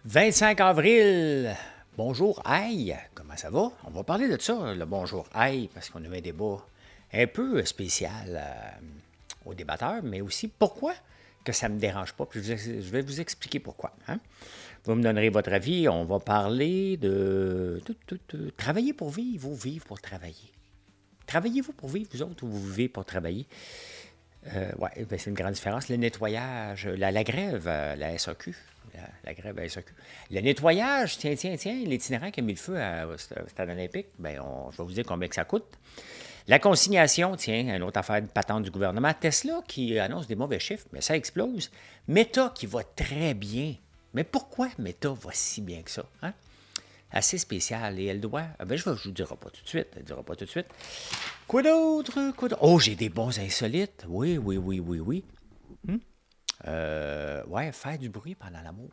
25 avril. Bonjour, aïe. Comment ça va? On va parler de ça, le bonjour, aïe, parce qu'on avait un débat un peu spécial aux débatteurs, mais aussi pourquoi que ça ne me dérange pas. Puis je vais vous expliquer pourquoi. Hein? Vous me donnerez votre avis. On va parler de travailler pour vivre ou vivre pour travailler. Travaillez-vous pour vivre, vous autres, ou vous vivez pour travailler? Oui, ben c'est une grande différence. Le nettoyage, la grève, la SAQ, la grève à la SAQ. Le nettoyage, tiens, l'itinérant qui a mis le feu au stade olympique, ben je vais vous dire combien que ça coûte. La consignation, tiens, une autre affaire de patente du gouvernement. Tesla qui annonce des mauvais chiffres, mais ça explose. Meta qui va très bien. Mais pourquoi Meta va si bien que ça? Hein? Assez spécial. Et elle doit... Ben, je ne vous dirai pas tout de suite. Elle ne dira pas tout de suite. Quoi d'autre? Oh, j'ai des bons insolites. Oui. Ouais, faire du bruit pendant l'amour.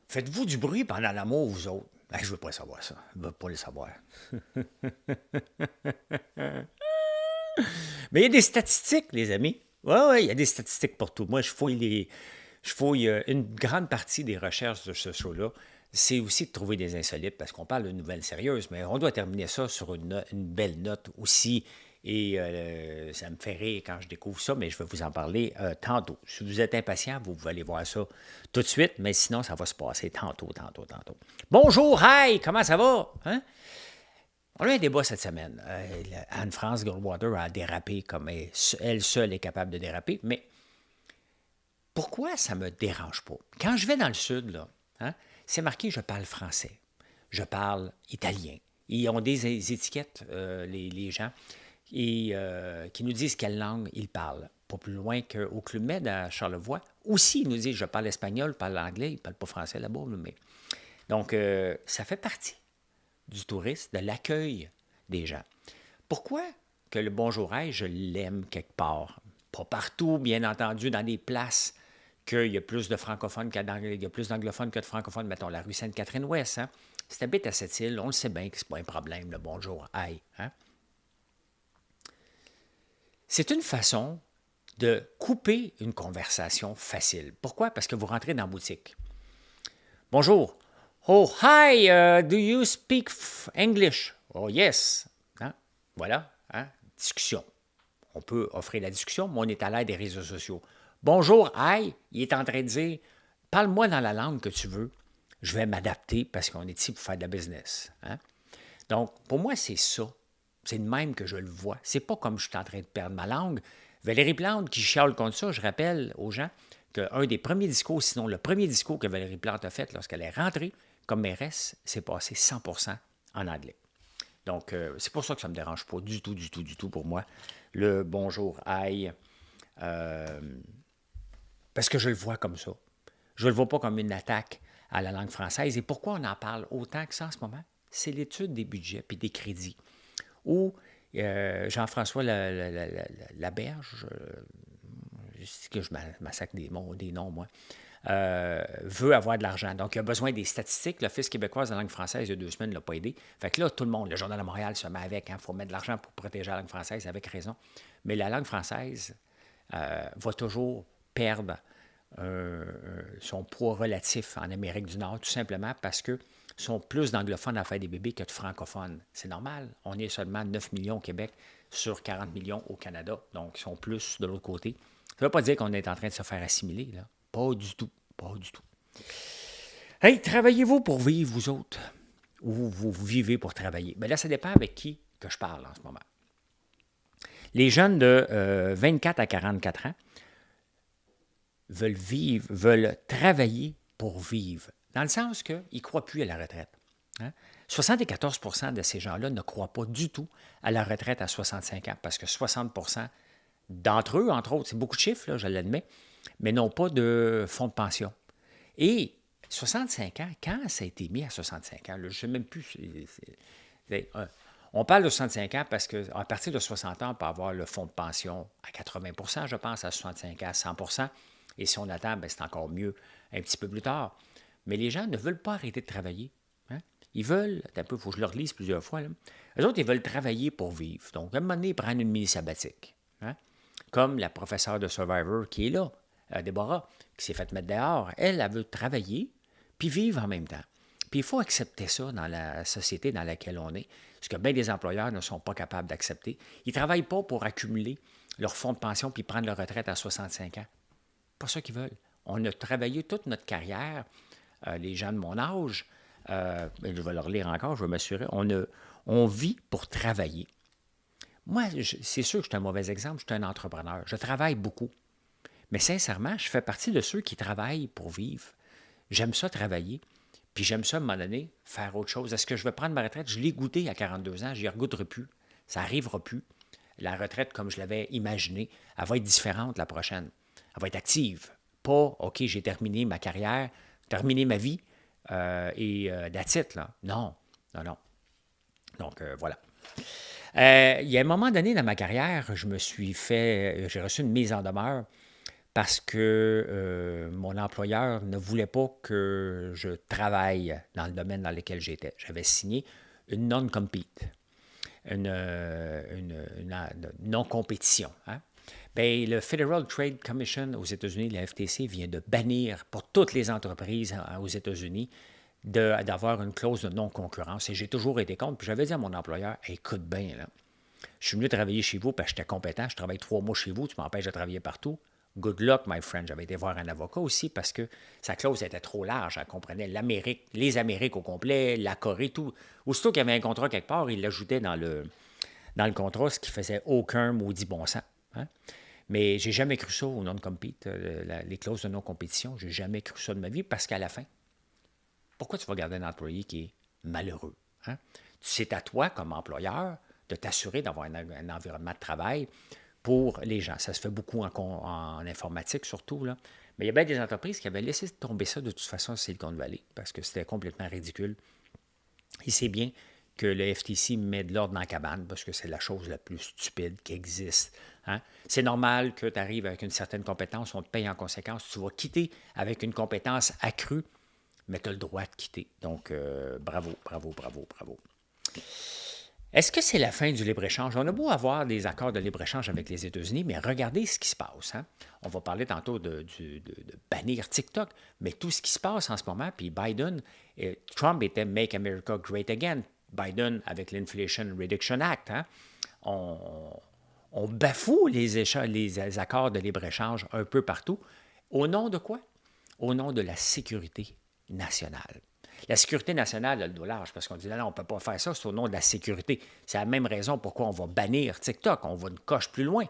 Faites-vous du bruit pendant l'amour, vous autres? Ben, je ne veux pas savoir ça. Je ne veux pas le savoir. Mais il y a des statistiques, les amis. Oui, il y a des statistiques pour tout. Moi, je fouille une grande partie des recherches de ce show-là. C'est aussi de trouver des insolites, parce qu'on parle de nouvelles sérieuses, mais on doit terminer ça sur une belle note aussi. Et ça me fait rire quand je découvre ça, mais je vais vous en parler tantôt. Si vous êtes impatient, vous pouvez aller voir ça tout de suite, mais sinon, ça va se passer tantôt. Bonjour, hi, comment ça va? Hein? On a eu un débat cette semaine. Anne-France Goldwater a dérapé comme elle seule est capable de déraper, mais pourquoi ça ne me dérange pas? Quand je vais dans le sud, là, hein, c'est marqué je parle français, je parle italien. Ils ont des étiquettes, les gens, et qui nous disent quelle langue ils parlent. Pas plus loin qu'au Club Med à Charlevoix. Aussi, ils nous disent je parle espagnol, je parle anglais, ils ne parlent pas français là-bas. Mais... Donc, ça fait partie du tourisme, de l'accueil des gens. Pourquoi que le bonjour aïe, je l'aime quelque part? Pas partout, bien entendu, dans des places qu'il y a plus de francophones il y a plus d'anglophones que de francophones. Mettons la rue Sainte-Catherine-Ouest. Hein? Si tu habites à cette île, on le sait bien que ce n'est pas un problème, le bonjour aïe. Hein? C'est une façon de couper une conversation facile. Pourquoi? Parce que vous rentrez dans la boutique. Bonjour. Oh, hi, do you speak English? Oh, yes. Hein? Voilà, hein? Discussion. On peut offrir la discussion, mais on est à l'ère des réseaux sociaux. Bonjour, hi, il est en train de dire, parle-moi dans la langue que tu veux. Je vais m'adapter parce qu'on est ici pour faire de la business. Hein? Donc, pour moi, c'est ça. C'est de même que je le vois. C'est pas comme je suis en train de perdre ma langue. Valérie Plante qui chiale contre ça, je rappelle aux gens qu'un des premiers discours, sinon le premier discours que Valérie Plante a fait lorsqu'elle est rentrée comme mairesse, c'est passé 100% en anglais. Donc, c'est pour ça que ça ne me dérange pas du tout pour moi, le bonjour, aïe, parce que je le vois comme ça. Je ne le vois pas comme une attaque à la langue française. Et pourquoi on en parle autant que ça en ce moment? C'est l'étude des budgets et des crédits. Où Jean-François Laberge, je sais que je massacre des noms, moi, veut avoir de l'argent. Donc, il a besoin des statistiques. L'Office québécois de la langue française, il y a 2 semaines, ne l'a pas aidé. Fait que là, tout le monde, le Journal de Montréal se met avec. Il faut mettre de l'argent pour protéger la langue française, avec raison. Mais la langue française va toujours perdre son poids relatif en Amérique du Nord, tout simplement parce que sont plus d'anglophones à faire des bébés que de francophones. C'est normal. On est seulement 9 millions au Québec sur 40 millions au Canada. Donc, ils sont plus de l'autre côté. Ça ne veut pas dire qu'on est en train de se faire assimiler, là. Pas du tout. Hey, travaillez-vous pour vivre, vous autres? Ou vous vivez pour travailler? Bien là, ça dépend avec qui que je parle en ce moment. Les jeunes de 24 à 44 ans veulent travailler pour vivre. Dans le sens qu'ils ne croient plus à la retraite. Hein? 74% de ces gens-là ne croient pas du tout à la retraite à 65 ans, parce que 60% d'entre eux, entre autres, c'est beaucoup de chiffres, là, je l'admets, mais n'ont pas de fonds de pension. Et 65 ans, quand ça a été mis à 65 ans, là, je ne sais même plus, On parle de 65 ans parce qu'à partir de 60 ans, on peut avoir le fonds de pension à 80 je pense, à 65 ans, à 100 et si on attend, ben, c'est encore mieux un petit peu plus tard. Mais les gens ne veulent pas arrêter de travailler. Hein. Ils veulent, attends un peu, il faut que je leur lise plusieurs fois. Là. Eux autres, ils veulent travailler pour vivre. Donc, à un moment donné, ils prennent une mini-sabbatique. Hein. Comme la professeure de Survivor qui est là, Déborah, qui s'est faite mettre dehors. Elle veut travailler puis vivre en même temps. Puis il faut accepter ça dans la société dans laquelle on est, ce que bien des employeurs ne sont pas capables d'accepter. Ils ne travaillent pas pour accumuler leur fonds de pension puis prendre leur retraite à 65 ans. Pas ça qu'ils veulent. On a travaillé toute notre carrière, les gens de mon âge, je vais leur lire encore, je vais m'assurer, on vit pour travailler. Moi, c'est sûr que je suis un mauvais exemple, je suis un entrepreneur. Je travaille beaucoup. Mais sincèrement, je fais partie de ceux qui travaillent pour vivre. J'aime ça travailler. Puis j'aime ça, à un moment donné, faire autre chose. Est-ce que je vais prendre ma retraite? Je l'ai goûté à 42 ans, je n'y regoutterai plus. Ça n'arrivera plus. La retraite, comme je l'avais imaginé, elle va être différente la prochaine. Elle va être active. Pas, OK, j'ai terminé ma carrière, terminé ma vie, that's it, là. Non, non, non. Donc, voilà. Il y a un moment donné dans ma carrière, j'ai reçu une mise en demeure parce que mon employeur ne voulait pas que je travaille dans le domaine dans lequel j'étais. J'avais signé une non-compete, une non-compétition. Hein? Bien, le Federal Trade Commission aux États-Unis, la FTC, vient de bannir pour toutes les entreprises aux États-Unis d'avoir une clause de non-concurrence. Et j'ai toujours été contre. Puis j'avais dit à mon employeur, écoute bien, là, je suis venu travailler chez vous parce que j'étais compétent. Je travaille 3 mois chez vous, tu m'empêches de travailler partout. Good luck, my friend. J'avais été voir un avocat aussi parce que sa clause était trop large. Elle comprenait l'Amérique, les Amériques au complet, la Corée, tout. Aussitôt qu'il y avait un contrat quelque part, il l'ajoutait dans le contrat, ce qui faisait aucun maudit bon sens. Hein? Mais j'ai jamais cru ça au non-compete, les clauses de non-compétition. J'ai jamais cru ça de ma vie parce qu'à la fin, pourquoi tu vas garder un employé qui est malheureux? Hein? C'est à toi, comme employeur, de t'assurer d'avoir un environnement de travail pour les gens. Ça se fait beaucoup en informatique surtout. Là. Mais il y a bien des entreprises qui avaient laissé tomber ça de toute façon à Silicon Valley parce que c'était complètement ridicule. Et c'est bien que le FTC met de l'ordre dans la cabane parce que c'est la chose la plus stupide qui existe. Hein? C'est normal que tu arrives avec une certaine compétence, on te paye en conséquence, tu vas quitter avec une compétence accrue, mais tu as le droit de quitter. Donc, bravo, bravo, bravo, bravo. Est-ce que c'est la fin du libre-échange? On a beau avoir des accords de libre-échange avec les États-Unis, mais regardez ce qui se passe. Hein? On va parler tantôt de bannir TikTok, mais tout ce qui se passe en ce moment, puis Biden, Trump était Make America Great Again, Biden avec l'Inflation Reduction Act. Hein? On bafoue les accords de libre-échange un peu partout. Au nom de quoi? Au nom de la sécurité nationale. La sécurité nationale a le dos large parce qu'on dit non, on ne peut pas faire ça, c'est au nom de la sécurité. C'est la même raison pourquoi on va bannir TikTok, on va une coche plus loin.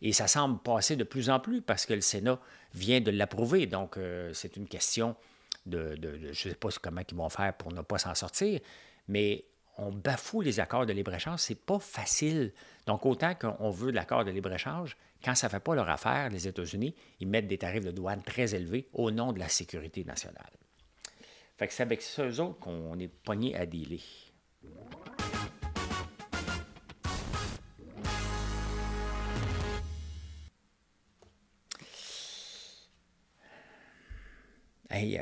Et ça semble passer de plus en plus parce que le Sénat vient de l'approuver. Donc, c'est une question je ne sais pas comment ils vont faire pour ne pas s'en sortir, mais on bafoue les accords de libre-échange, c'est pas facile. Donc, autant qu'on veut de l'accord de libre-échange, quand ça ne fait pas leur affaire, les États-Unis, ils mettent des tarifs de douane très élevés au nom de la sécurité nationale. Fait que c'est avec ceux autres qu'on est pogné à dealer. Hey,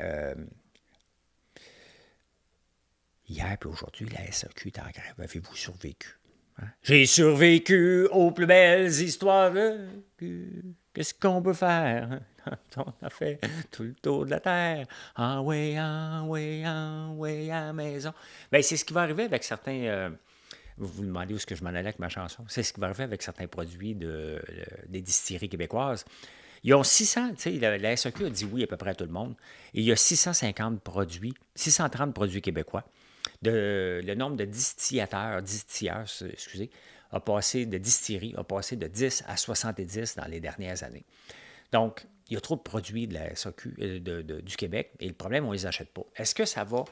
hier et aujourd'hui, la SAQ est en grève. Avez-vous survécu? Hein? J'ai survécu aux plus belles histoires. Qu'est-ce qu'on peut faire? On a fait tout le tour de la terre. En way, à la maison. Bien, c'est ce qui va arriver avec certains... vous vous demandez où est-ce que je m'en allais avec ma chanson. C'est ce qui va arriver avec certains produits des distilleries québécoises. Ils ont 600, tu sais, la SAQ a dit oui à peu près à tout le monde. Et il y a 650 produits, 630 produits québécois. Le nombre de distilleurs, excusez, de distilleries a passé de 10 à 70 dans les dernières années. Donc, il y a trop de produits de la SAQ du Québec et le problème, on ne les achète pas. Est-ce que ça va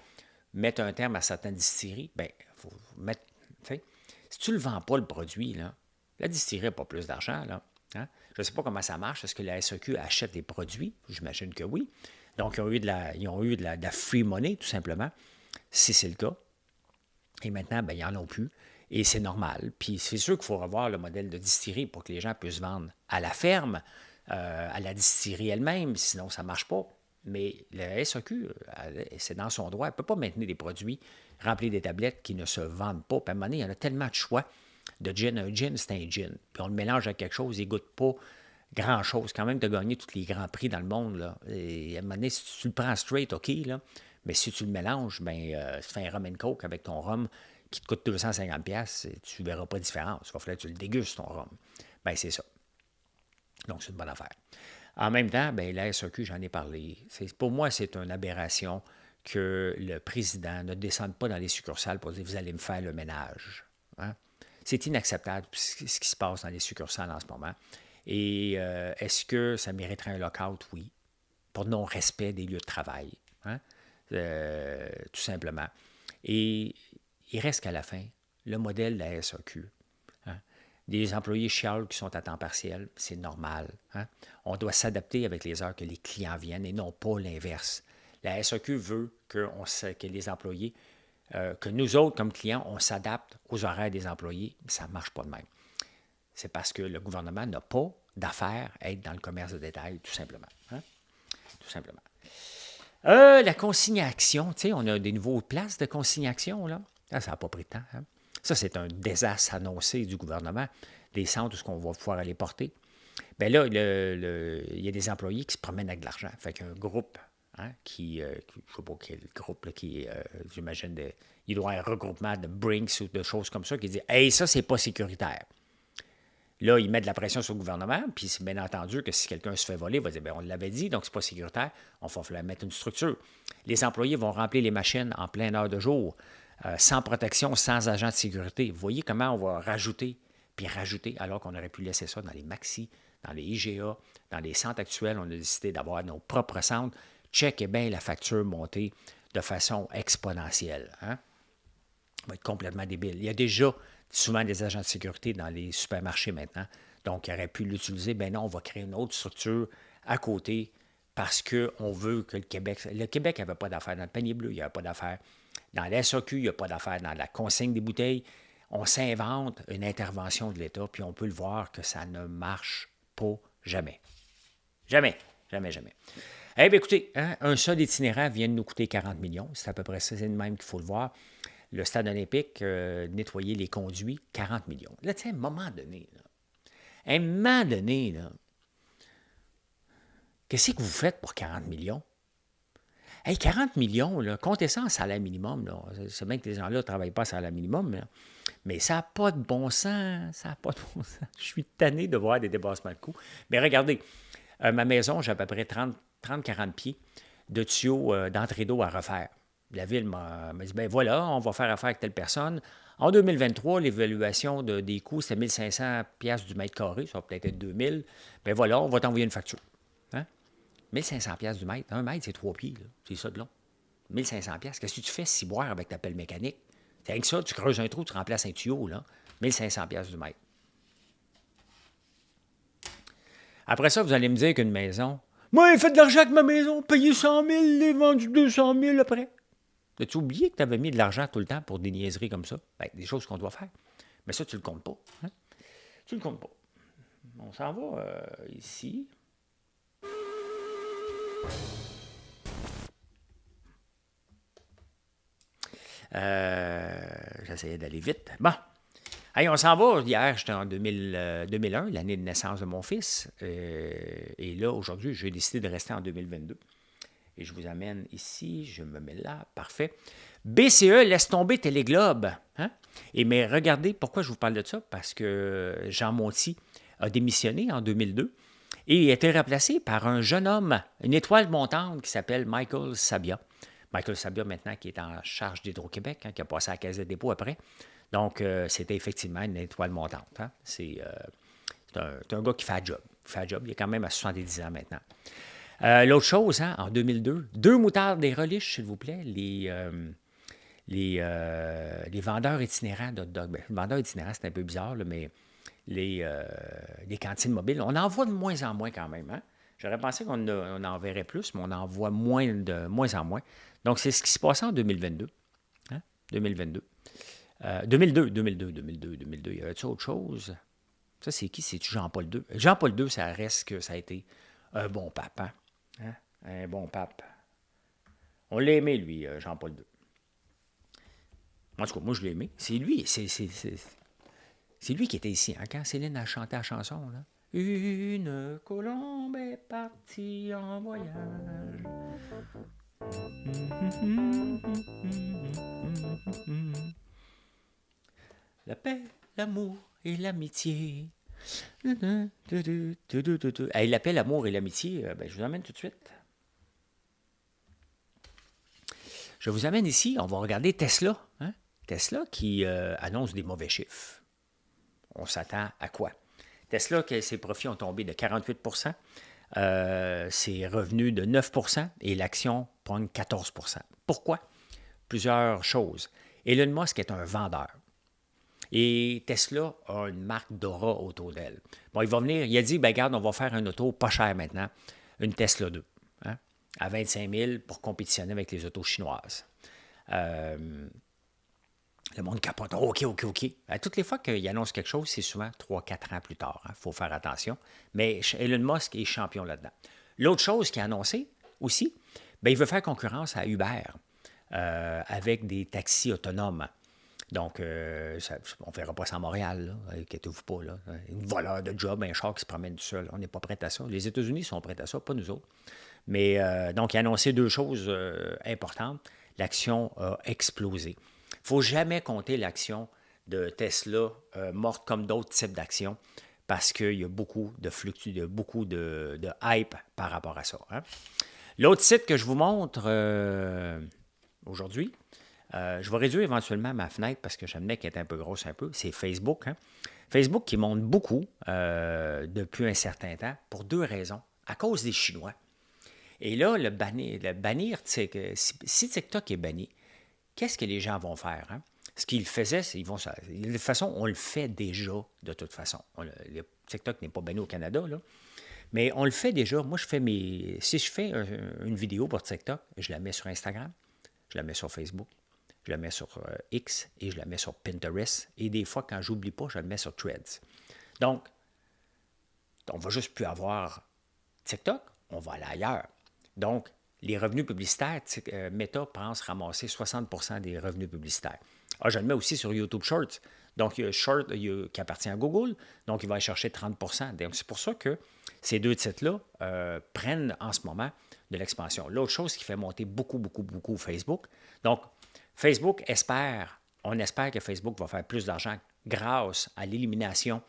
mettre un terme à certaines distilleries? Bien, il faut mettre, tu sais, si tu ne le vends pas, le produit, là, la distillerie n'a pas plus d'argent, là. Hein? Je ne sais pas comment ça marche. Est-ce que la SAQ achète des produits? J'imagine que oui. Donc, ils ont eu de la free money, tout simplement, si c'est le cas. Et maintenant, ben, ils n'en ont plus. Et c'est normal. Puis c'est sûr qu'il faut revoir le modèle de distillerie pour que les gens puissent vendre à la ferme, à la distillerie elle-même, sinon ça ne marche pas. Mais la SAQ, c'est dans son droit. Elle ne peut pas maintenir des produits remplis des tablettes qui ne se vendent pas. Puis à un moment donné, il y en a tellement de choix de gin. Un gin, c'est un gin. Puis on le mélange avec quelque chose, il ne goûte pas grand-chose. Quand même, tu as gagné tous les grands prix dans le monde. Là. Et à un moment donné, si tu le prends straight, OK, là, mais si tu le mélanges, ben, si tu fais un rum and coke avec ton rhum qui te coûte 250$, tu ne verras pas de différence. Il va falloir que tu le dégustes, ton rhum. Ben, c'est ça. Donc, c'est une bonne affaire. En même temps, ben, la SAQ, j'en ai parlé. Pour moi, c'est une aberration que le président ne descende pas dans les succursales pour dire vous allez me faire le ménage. Hein? C'est inacceptable ce qui se passe dans les succursales en ce moment. Et est-ce que ça mériterait un lockout? Oui. Pour non-respect des lieux de travail. Hein? Tout simplement. Et il reste qu'à la fin, le modèle de la SAQ. Hein? Des employés chialent qui sont à temps partiel, c'est normal. Hein? On doit s'adapter avec les heures que les clients viennent et non pas l'inverse. La SAQ veut que les employés, que nous autres, comme clients, on s'adapte aux horaires des employés. Ça ne marche pas de même. C'est parce que le gouvernement n'a pas d'affaires à être dans le commerce de détail, tout simplement. Hein? Tout simplement. La consignation, tu sais, on a des nouveaux places de consignation, là. Ah, ça n'a pas pris de temps. Hein? Ça, c'est un désastre annoncé du gouvernement, des centres où on va pouvoir aller porter. Bien là, il y a des employés qui se promènent avec de l'argent. Fait qu'un groupe, hein, je ne sais pas quel groupe, là, j'imagine, il doit y avoir un regroupement de Brinks ou de choses comme ça qui dit « Hey, ça, c'est pas sécuritaire ». Là, il met de la pression sur le gouvernement, puis c'est bien entendu que si quelqu'un se fait voler, il va dire bien, on l'avait dit, donc c'est pas sécuritaire, on va falloir mettre une structure. Les employés vont remplir les machines en pleine heure de jour, sans protection, sans agent de sécurité. Vous voyez comment on va rajouter, puis rajouter, alors qu'on aurait pu laisser ça dans les maxi, dans les IGA, dans les centres actuels. On a décidé d'avoir nos propres centres. Checkez bien la facture montée de façon exponentielle. Hein? Ça va être complètement débile. Il y a déjà souvent des agents de sécurité dans les supermarchés maintenant. Donc, il aurait pu l'utiliser. Ben non, on va créer une autre structure à côté parce qu'on veut que le Québec... Le Québec n'avait pas d'affaires dans le panier bleu, il n'y avait pas d'affaires dans la SAQ, il n'y a pas d'affaires dans la consigne des bouteilles. On s'invente une intervention de l'État, puis on peut le voir que ça ne marche pas jamais. Jamais, jamais, jamais. Eh bien, écoutez, hein, un seul itinéraire vient de nous coûter 40 millions. C'est à peu près ça, c'est le même qu'il faut le voir. Le stade olympique, nettoyer les conduits, 40 millions. Là, tu sais, à un moment donné, là, qu'est-ce que vous faites pour 40 millions? Hey, 40 millions, là, comptez ça en salaire minimum. Là. C'est bien que les gens-là ne travaillent pas en salaire minimum, là. Mais ça n'a pas de bon sens. Ça n'a pas de bon sens. Je suis tanné de voir des dépassements de coûts. Mais regardez, ma maison, j'ai à peu près 30-40 pieds de tuyaux d'entrée d'eau à refaire. La ville m'a dit, ben voilà, on va faire affaire avec telle personne. En 2023, l'évaluation des coûts, c'était 1500$ du mètre carré, ça va peut-être être 2000. Ben voilà, on va t'envoyer une facture. Hein? 1500$ du mètre. Un mètre, c'est 3 pieds, là. C'est ça de long. 1500$. Qu'est-ce que tu fais si boire avec ta pelle mécanique? C'est rien que ça, tu creuses un trou, tu remplaces un tuyau, là. 1500$ du mètre. Après ça, vous allez me dire qu'une maison, moi, j'ai fait de l'argent avec ma maison, payé 100 000, j'ai vendu 200 000 après. As-tu oublié que tu avais mis de l'argent tout le temps pour des niaiseries comme ça? Bien, des choses qu'on doit faire. Mais ça, tu ne le comptes pas. Hein? Tu ne le comptes pas. On s'en va ici. J'essayais d'aller vite. Bon. Hey, on s'en va. Hier, j'étais en 2001, l'année de naissance de mon fils. Et là, aujourd'hui, j'ai décidé de rester en 2022. Et je vous amène ici. Je me mets là. Parfait. BCE laisse tomber Téléglobe. Hein? Mais regardez, pourquoi je vous parle de ça? Parce que Jean Monti a démissionné en 2002 et il a été remplacé par un jeune homme, une étoile montante qui s'appelle Michael Sabia. Michael Sabia, maintenant, qui est en charge d'Hydro-Québec, hein, qui a passé à la Caisse de dépôt après. Donc, c'était effectivement une étoile montante. Hein? C'est un gars qui fait un job. Il est quand même à 70 ans maintenant. L'autre chose, hein, en 2002, 2 moutardes des reliches, s'il vous plaît, les vendeurs itinérants d'hot dog. Ben, les vendeurs itinérants, c'est un peu bizarre, là, mais les cantines mobiles, on en voit de moins en moins quand même. Hein? J'aurais pensé qu'on en verrait plus, mais on en voit de moins en moins. Donc, c'est ce qui se passait en 2022. Hein? 2022. 2002, 2002, 2002, 2002. Y avait-tu autre chose? Ça, c'est qui? C'est-tu Jean-Paul II? Jean-Paul II, ça reste que ça a été un bon pape, hein? Hein? Un bon pape. On l'a aimé, lui, Jean-Paul II. En tout cas, moi, je l'ai aimé. C'est lui, c'est lui qui était ici, hein, quand Céline a chanté la chanson, là. Une colombe est partie en voyage. La paix, l'amour et l'amitié. Hey, la paix, l'amour et l'amitié, ben, je vous emmène tout de suite. Je vous amène ici, on va regarder Tesla. Hein? Tesla qui annonce des mauvais chiffres. On s'attend à quoi? Tesla, ses profits ont tombé de 48 ses revenus de 9 et l'action pogne 14 Pourquoi? Plusieurs choses. Elon Musk est un vendeur. Et Tesla a une marque d'aura autour d'elle. Bon, il va venir, il a dit, ben regarde, on va faire un auto pas cher maintenant, une Tesla 2, hein, à 25 000 pour compétitionner avec les autos chinoises. Le monde capote. OK. Toutes les fois qu'il annonce quelque chose, c'est souvent 3-4 ans plus tard. Il faut faire attention. Mais Elon Musk est champion là-dedans. L'autre chose qu'il a annoncé aussi, ben, il veut faire concurrence à Uber avec des taxis autonomes. Donc, on ne verra pas ça à Montréal, inquiétez-vous pas. Là. Une voleur de job, un char qui se promène tout seul. On n'est pas prêt à ça. Les États-Unis sont prêts à ça, pas nous autres. Mais donc, il a annoncé deux choses importantes. L'action a explosé. Il ne faut jamais compter l'action de Tesla morte comme d'autres types d'actions parce qu'il y a beaucoup de hype par rapport à ça. Hein? L'autre site que je vous montre aujourd'hui, je vais réduire éventuellement ma fenêtre parce que j'admets qu'elle est un peu grosse c'est Facebook. Hein? Facebook qui monte beaucoup depuis un certain temps pour deux raisons. À cause des Chinois. Et là, le bannir si TikTok est banni, qu'est-ce que les gens vont faire? Hein? Ce qu'ils faisaient, de toute façon, on le fait déjà de toute façon. TikTok n'est pas banni au Canada, là. Mais on le fait déjà. Moi, si je fais une vidéo pour TikTok, je la mets sur Instagram, je la mets sur Facebook, je la mets sur X et je la mets sur Pinterest. Et des fois, quand j'oublie pas, je la mets sur Threads. Donc, on va juste plus avoir TikTok, on va aller ailleurs. Donc, les revenus publicitaires, Meta pense ramasser 60% des revenus publicitaires. Je le mets aussi sur YouTube Shorts. Donc, il y a Short qui appartient à Google, donc il va aller chercher 30%. Donc, c'est pour ça que ces deux titres-là prennent en ce moment de l'expansion. L'autre chose qui fait monter beaucoup Facebook. Donc, on espère que Facebook va faire plus d'argent grâce à l'élimination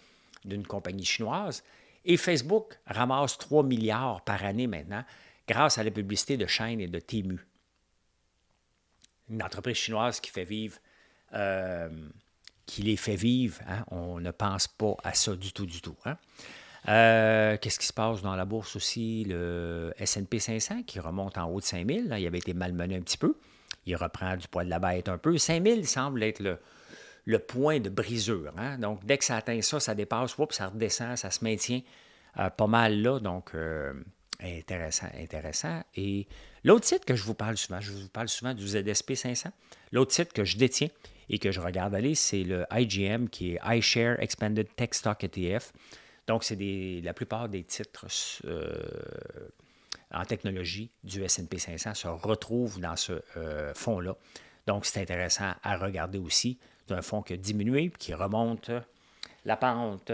d'une compagnie chinoise. Et Facebook ramasse 3 milliards par année maintenant grâce à la publicité de Shein et de Temu. Une entreprise chinoise qui les fait vivre. Hein? On ne pense pas à ça du tout. Hein? Qu'est-ce qui se passe dans la bourse aussi? Le S&P 500 qui remonte en haut de 5 000. Là, il avait été malmené un petit peu. Il reprend du poil de la bête un peu. 5 000 semble être le point de brisure. Hein? Donc, dès que ça atteint ça, ça dépasse, ça redescend, ça se maintient pas mal là. Donc, intéressant. Et l'autre site que je vous parle souvent du ZSP 500. L'autre site que je détiens et que je regarde aller, c'est le IGM, qui est iShare Expanded Tech Stock ETF. Donc, c'est la plupart des titres en technologie du S&P 500 se retrouvent dans ce fonds-là. Donc, c'est intéressant à regarder aussi. C'est un fonds qui a diminué, qui remonte la pente.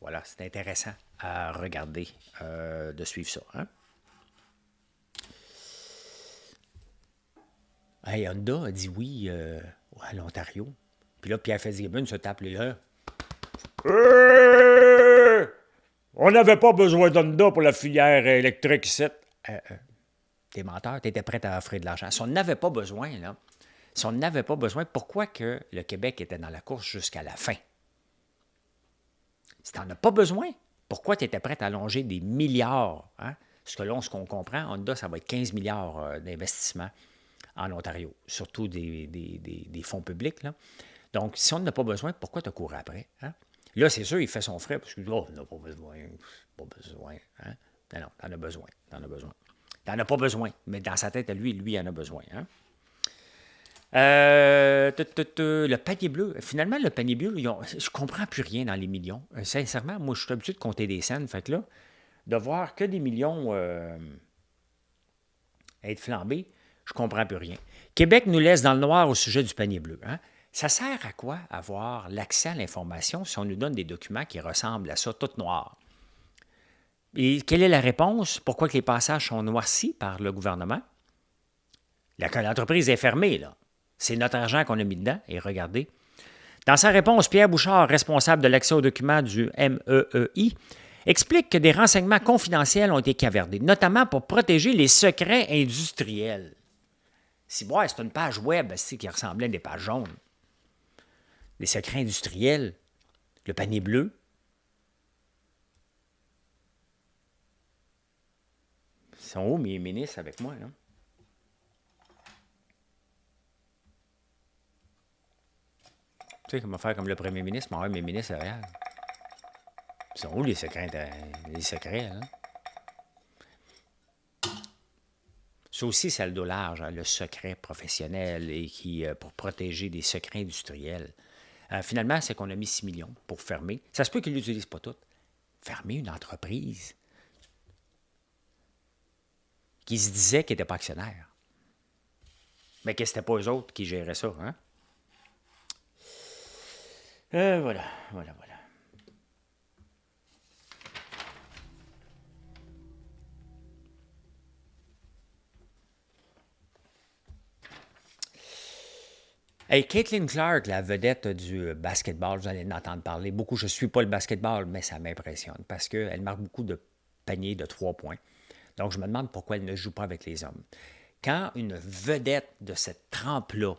Voilà, c'est intéressant à regarder, de suivre ça. Hein? Hey, Honda a dit oui à l'Ontario. Puis là, Pierre Fitzgibbon se tape les lèvres. On n'avait pas besoin d'Honda pour la filière électrique ici. T'es menteur, t'étais prêt à offrir de l'argent. Si on n'avait pas besoin, là, pourquoi que le Québec était dans la course jusqu'à la fin? Si tu n'en as pas besoin, pourquoi tu étais prêt à allonger des milliards? Hein? Selon ce qu'on comprend, Honda, ça va être 15 milliards d'investissements en Ontario, surtout des fonds publics. Là. Donc, si on n'a pas besoin, pourquoi tu as couru après? Hein? Là, c'est sûr, il fait son frais parce que on n'a pas besoin. Pas besoin. Hein? Non, tu en as besoin. Tu n'en as pas besoin, mais dans sa tête à lui, il en a besoin. Hein? Le panier bleu. Finalement, le panier bleu, je comprends plus rien dans les millions. Sincèrement, moi, je suis habitué de compter des scènes. Fait que là, de voir que des millions être flambés, je comprends plus rien. Québec nous laisse dans le noir au sujet du panier bleu. Hein? Ça sert à quoi avoir l'accès à l'information si on nous donne des documents qui ressemblent à ça, tout noir? Et quelle est la réponse? Pourquoi que les passages sont noircis par le gouvernement? L'entreprise est fermée, là. C'est notre argent qu'on a mis dedans, et regardez. Dans sa réponse, Pierre Bouchard, responsable de l'accès aux documents du MEEI, explique que des renseignements confidentiels ont été cavardés, notamment pour protéger les secrets industriels. Si bon, c'est une page web qui ressemblait à des pages jaunes. Les secrets industriels, le panier bleu. Ils sont où mes ministres avec moi, là? Tu sais comment faire comme le premier ministre, mais mes ministres derrière. Ils sont où les secrets, là? Ça aussi, c'est le dos large, hein, le secret professionnel et pour protéger des secrets industriels. Finalement, c'est qu'on a mis 6 millions pour fermer. Ça se peut qu'ils ne l'utilisent pas toutes. Fermer une entreprise qui se disait qu'ils n'étaient pas actionnaires. Mais que ce n'était pas eux autres qui géraient ça. Hein? Voilà. Hey, Caitlin Clark, la vedette du basketball, vous allez en entendre parler beaucoup. Je ne suis pas le basketball, mais ça m'impressionne parce qu'elle marque beaucoup de paniers de 3 points. Donc, je me demande pourquoi elle ne joue pas avec les hommes. Quand une vedette de cette trempe-là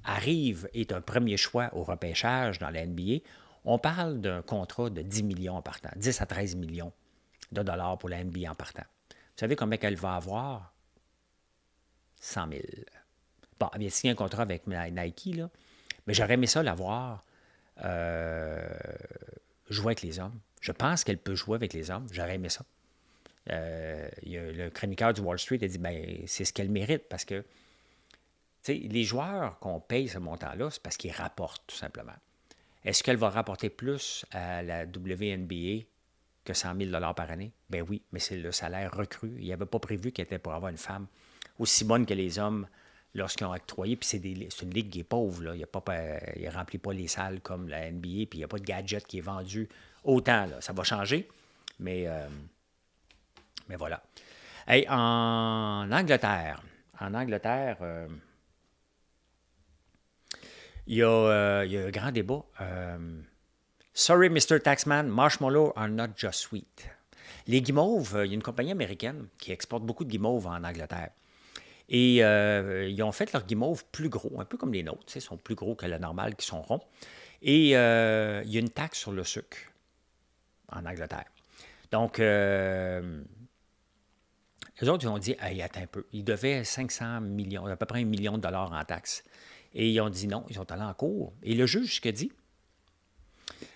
arrive et est un premier choix au repêchage dans la NBA, on parle d'un contrat de 10 millions en partant, 10 à 13 millions de dollars pour la NBA en partant. Vous savez combien qu'elle va avoir? 100 000. Bon, elle vient de signer un contrat avec Nike, là, mais j'aurais aimé ça l'avoir jouer avec les hommes. Je pense qu'elle peut jouer avec les hommes. J'aurais aimé ça. Le chroniqueur du Wall Street a dit ben, c'est ce qu'elle mérite parce que les joueurs qu'on paye ce montant-là, c'est parce qu'ils rapportent, tout simplement. Est-ce qu'elle va rapporter plus à la WNBA que 100 000 par année? Ben oui, mais c'est le salaire recru. Il n'avait pas prévu qu'elle était pour avoir une femme aussi bonne que les hommes lorsqu'ils ont octroyé. Puis c'est une ligue qui est pauvre. Là. Il ne remplit pas les salles comme la NBA, puis il n'y a pas de gadget qui est vendu autant. Là. Ça va changer, mais voilà. Hey, en Angleterre, il y a un grand débat. Sorry, Mr. Taxman, marshmallows are not just sweet. Les guimauves, il y a une compagnie américaine qui exporte beaucoup de guimauves en Angleterre. Et ils ont fait leurs guimauves plus gros, un peu comme les nôtres. Ils sont plus gros que la normale, qui sont ronds. Et il y a une taxe sur le sucre en Angleterre. Donc, les autres, ils ont dit, hey, attends un peu. Ils devaient 500 millions, à peu près $1 million en taxes. Et ils ont dit non, ils sont allés en cours. Et le juge, ce qu'il a dit,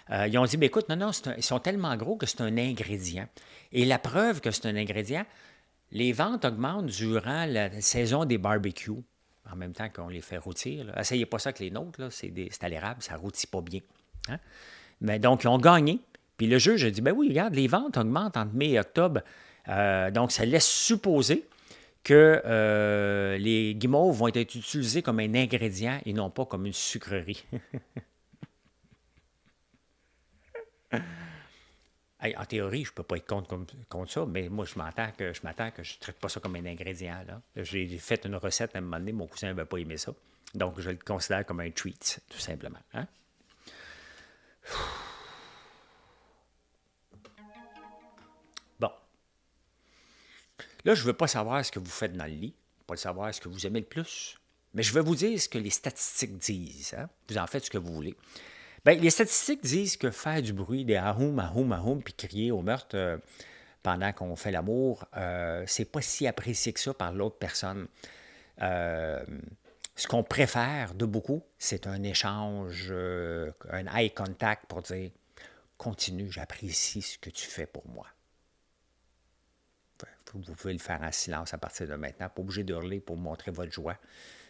ils ont dit, ben, écoute, non, ils sont tellement gros que c'est un ingrédient. Et la preuve que c'est un ingrédient, les ventes augmentent durant la saison des barbecues, en même temps qu'on les fait rôtir. Là. Essayez pas ça avec les nôtres, là, c'est à l'érable, ça ne rôtit pas bien. Hein? Mais donc, ils ont gagné. Puis le juge a dit, ben oui, regarde, les ventes augmentent entre mai et octobre. Donc, ça laisse supposer que les guimauves vont être utilisés comme un ingrédient et non pas comme une sucrerie. Hey, en théorie, je ne peux pas être contre ça, mais moi, je m'attends que je ne traite pas ça comme un ingrédient. Là. J'ai fait une recette à un moment donné, mon cousin n'avait pas aimé ça. Donc, je le considère comme un treat, tout simplement. Hein? Bon. Là, je ne veux pas savoir ce que vous faites dans le lit, pas savoir ce que vous aimez le plus, mais je vais vous dire ce que les statistiques disent. Hein? Vous en faites ce que vous voulez. Bien, les statistiques disent que faire du bruit, des ahoum, ahoum, ahoum, puis crier au meurtre pendant qu'on fait l'amour, c'est pas si apprécié que ça par l'autre personne. Ce qu'on préfère de beaucoup, c'est un échange, un eye contact pour dire « Continue, j'apprécie ce que tu fais pour moi. » Vous pouvez le faire en silence à partir de maintenant. Pas obligé de hurler pour montrer votre joie.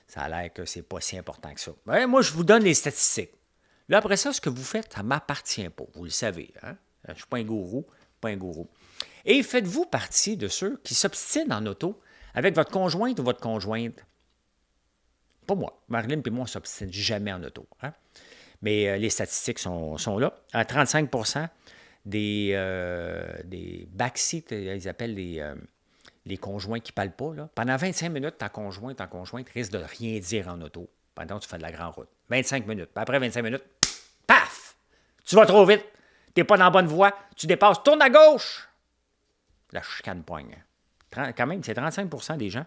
Ça a l'air que c'est pas si important que ça. Ouais, moi, je vous donne les statistiques. Là, après ça, ce que vous faites, ça ne m'appartient pas. Vous le savez. Hein? Je ne suis pas un gourou. Pas un gourou. Et faites-vous partie de ceux qui s'obstinent en auto avec votre conjointe ou votre conjointe? Pas moi. Marilyn et moi, on ne s'obstine jamais en auto. Hein? Mais les statistiques sont là. À 35 des backseat, ils appellent les conjoints qui ne parlent pas. Là. Pendant 25 minutes, ta conjointe risque de rien dire en auto pendant que tu fais de la grande route. 25 minutes. Puis après 25 minutes, paf! Tu vas trop vite. Tu n'es pas dans la bonne voie. Tu dépasses. Tourne à gauche. La chicane poigne. Quand même, c'est 35 des gens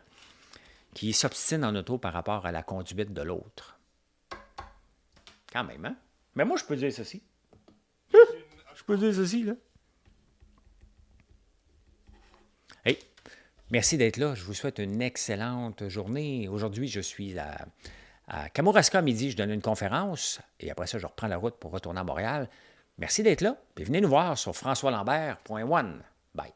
qui s'obstinent en auto par rapport à la conduite de l'autre. Quand même, hein? Mais moi, je peux dire ceci. Je peux dire ceci, là. Hey, merci d'être là. Je vous souhaite une excellente journée. Aujourd'hui, je suis à Kamouraska à midi. Je donne une conférence et après ça, je reprends la route pour retourner à Montréal. Merci d'être là. Puis venez nous voir sur françoislambert.one. Bye.